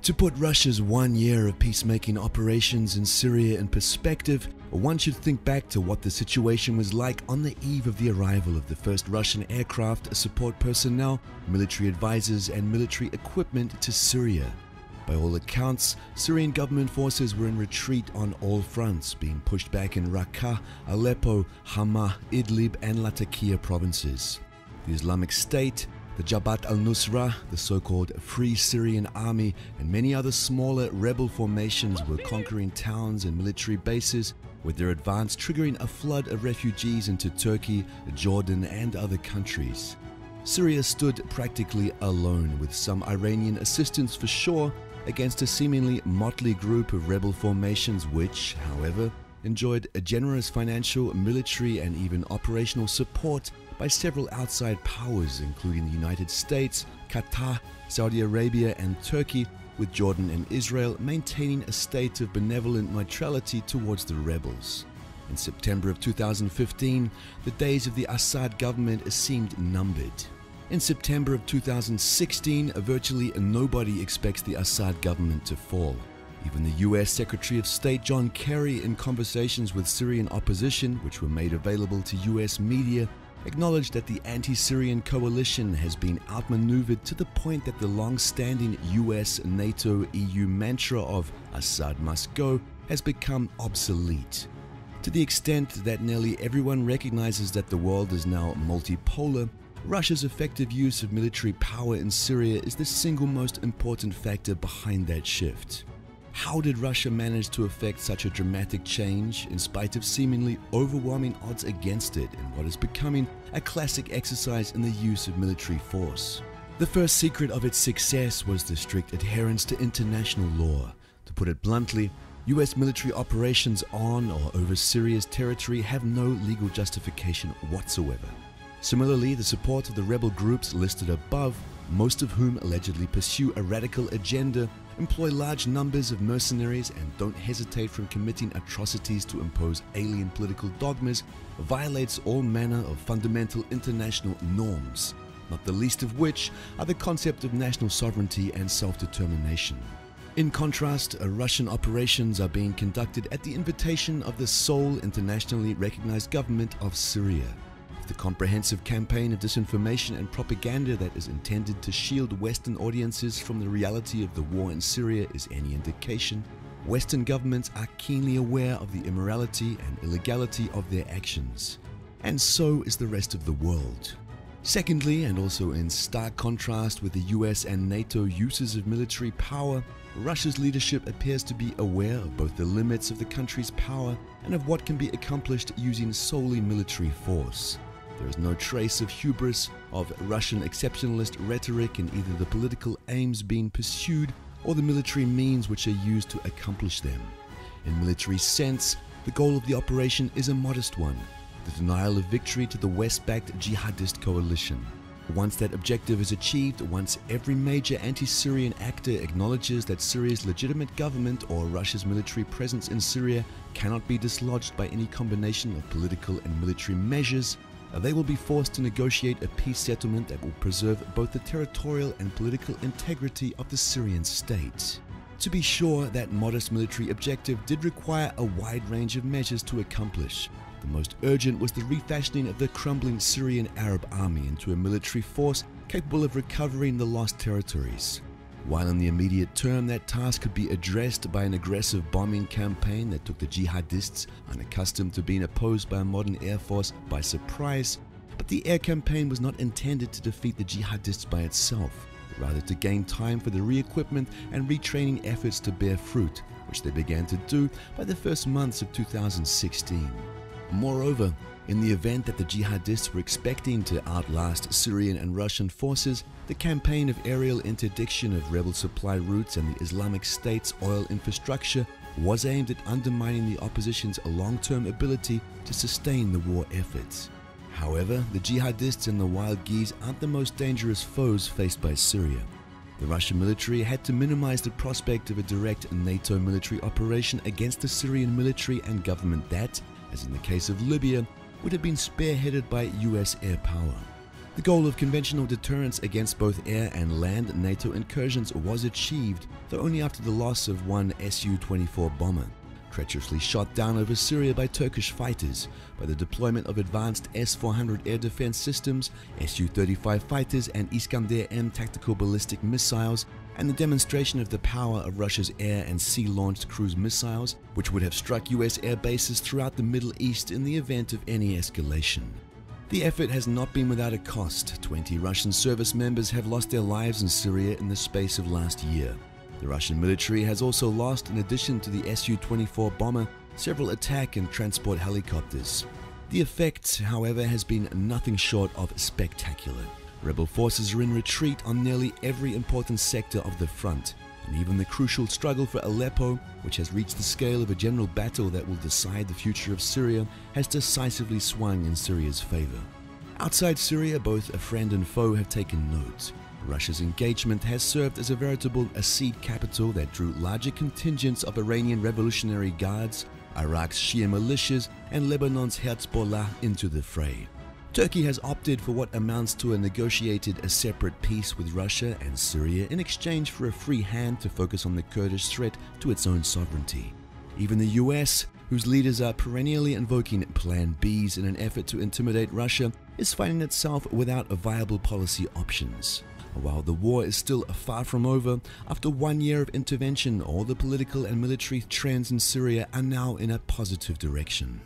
To put Russia's 1 year of peacemaking operations in Syria in perspective, one should think back to what the situation was like on the eve of the arrival of the first Russian aircraft, support personnel, military advisors and military equipment to Syria. By all accounts, Syrian government forces were in retreat on all fronts, being pushed back in Raqqa, Aleppo, Hama, Idlib and Latakia provinces. The Islamic State, the Jabhat al-Nusra, the so-called Free Syrian Army, and many other smaller rebel formations were conquering towns and military bases, with their advance triggering a flood of refugees into Turkey, Jordan, and other countries. Syria stood practically alone, with some Iranian assistance for sure, against a seemingly motley group of rebel formations which, however, enjoyed a generous financial, military, and even operational support by several outside powers including the United States, Qatar, Saudi Arabia and Turkey, with Jordan and Israel maintaining a state of benevolent neutrality towards the rebels. In September of 2015, the days of the Assad government seemed numbered. In September of 2016, virtually nobody expects the Assad government to fall. Even the US Secretary of State John Kerry, in conversations with Syrian opposition which were made available to US media, acknowledged that the anti-Syrian coalition has been outmaneuvered to the point that the long-standing US, NATO, EU mantra of Assad must go has become obsolete. To the extent that nearly everyone recognizes that the world is now multipolar, Russia's effective use of military power in Syria is the single most important factor behind that shift. How did Russia manage to effect such a dramatic change in spite of seemingly overwhelming odds against it in what is becoming a classic exercise in the use of military force? The first secret of its success was the strict adherence to international law. To put it bluntly, US military operations on or over Syria's territory have no legal justification whatsoever. Similarly, the support of the rebel groups listed above, most of whom allegedly pursue a radical agenda, employ large numbers of mercenaries and don't hesitate from committing atrocities to impose alien political dogmas, violates all manner of fundamental international norms, not the least of which are the concept of national sovereignty and self-determination. In contrast, Russian operations are being conducted at the invitation of the sole internationally recognized government of Syria. The comprehensive campaign of disinformation and propaganda that is intended to shield Western audiences from the reality of the war in Syria is any indication, Western governments are keenly aware of the immorality and illegality of their actions. And so is the rest of the world. Secondly, and also in stark contrast with the US and NATO uses of military power, Russia's leadership appears to be aware of both the limits of the country's power and of what can be accomplished using solely military force. There is no trace of hubris, of Russian exceptionalist rhetoric in either the political aims being pursued or the military means which are used to accomplish them. In military sense, the goal of the operation is a modest one: the denial of victory to the West-backed jihadist coalition. Once that objective is achieved, once every major anti-Syrian actor acknowledges that Syria's legitimate government or Russia's military presence in Syria cannot be dislodged by any combination of political and military measures, they will be forced to negotiate a peace settlement that will preserve both the territorial and political integrity of the Syrian state. To be sure, that modest military objective did require a wide range of measures to accomplish. The most urgent was the refashioning of the crumbling Syrian Arab army into a military force capable of recovering the lost territories. While in the immediate term that task could be addressed by an aggressive bombing campaign that took the jihadists, unaccustomed to being opposed by a modern air force, by surprise, but the air campaign was not intended to defeat the jihadists by itself, but rather to gain time for the re-equipment and retraining efforts to bear fruit, which they began to do by the first months of 2016. Moreover, in the event that the jihadists were expecting to outlast Syrian and Russian forces, the campaign of aerial interdiction of rebel supply routes and the Islamic State's oil infrastructure was aimed at undermining the opposition's long-term ability to sustain the war efforts. However, the jihadists and the wild geese aren't the most dangerous foes faced by Syria. The Russian military had to minimize the prospect of a direct NATO military operation against the Syrian military and government that, as in the case of Libya, would have been spearheaded by US air power. The goal of conventional deterrence against both air and land NATO incursions was achieved, though only after the loss of one Su-24 bomber, treacherously shot down over Syria by Turkish fighters, by the deployment of advanced S-400 air defense systems, Su-35 fighters and Iskander-M tactical ballistic missiles, and the demonstration of the power of Russia's air and sea-launched cruise missiles, which would have struck US air bases throughout the Middle East in the event of any escalation. The effort has not been without a cost. 20 Russian service members have lost their lives in Syria in the space of last year. The Russian military has also lost, in addition to the Su-24 bomber, several attack and transport helicopters. The effect, however, has been nothing short of spectacular. Rebel forces are in retreat on nearly every important sector of the front, and even the crucial struggle for Aleppo, which has reached the scale of a general battle that will decide the future of Syria, has decisively swung in Syria's favor. Outside Syria, both a friend and foe have taken note. Russia's engagement has served as a veritable Assid capital that drew larger contingents of Iranian Revolutionary Guards, Iraq's Shia militias, and Lebanon's Hezbollah into the fray. Turkey has opted for what amounts to a separate peace with Russia and Syria in exchange for a free hand to focus on the Kurdish threat to its own sovereignty. Even the US, whose leaders are perennially invoking Plan Bs in an effort to intimidate Russia, is finding itself without viable policy options. While the war is still far from over, after 1 year of intervention, all the political and military trends in Syria are now in a positive direction.